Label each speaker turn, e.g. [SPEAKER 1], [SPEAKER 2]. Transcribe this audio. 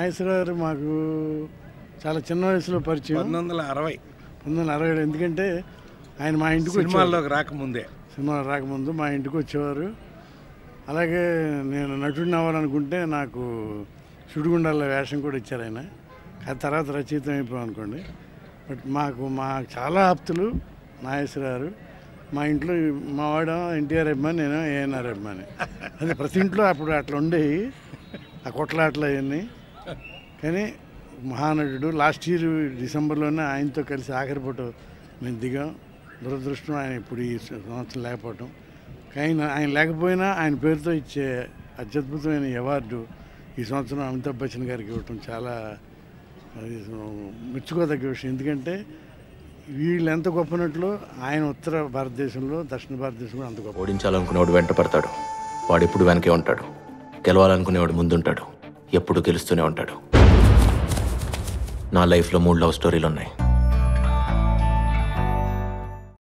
[SPEAKER 1] నాగేశ్వరరావు గారు మాకు చాలా చిన్న వయసులో పరిచయం. 1960 ఎందుకంటే ఆయన మా ఇంటికి
[SPEAKER 2] సినిమాల్లోకి రాకముందే,
[SPEAKER 1] సినిమాలు రాకముందు మా ఇంటికి వచ్చేవారు. అలాగే నేను నటుడిని అవ్వాలనుకుంటే నాకు సుడిగుండాల వేషం కూడా ఇచ్చారు ఆయన. ఆ తర్వాత రచయితం అయిపోయాం అనుకోండి. బట్ మాకు చాలా ఆప్తులు నాగేశ్వరరావు గారు. మా ఇంట్లో మా వాడు ఎన్టీఆర్ అభిమాని, నేను ఏఎన్ఆర్ అభిమాని. అది ప్రతి ఇంట్లో అప్పుడు అట్లా ఉండేవి ఆ కొట్లాట్లు అవన్నీ. కానీ మహానటుడు. లాస్ట్ ఇయర్ డిసెంబర్లోనే ఆయనతో కలిసి ఆఖరి ఫోటో మేము దిగాం. దురదృష్టం ఆయన ఇప్పుడు ఈ సంవత్సరం లేకపోవటం. కానీ ఆయన లేకపోయినా ఆయన పేరుతో ఇచ్చే అత్యద్భుతమైన అవార్డు ఈ సంవత్సరం అమితాబ్ బచ్చన్ గారికి ఇవ్వటం చాలా మెచ్చుకోదగ్గ విషయం. ఎందుకంటే వీళ్ళు ఎంత గొప్ప నటులో ఆయన ఉత్తర భారతదేశంలో, దక్షిణ భారతదేశంలో అంత గొప్ప.
[SPEAKER 3] ఓడించాలనుకునేవాడు వెంట పడతాడు, వాడు ఎప్పుడు వెనకే ఉంటాడు. గెలవాలనుకునేవాడు ముందుంటాడు, ఎప్పుడు గెలుస్తూనే ఉంటాడు. నా లైఫ్లో 3 లవ్ స్టోరీలు ఉన్నాయి.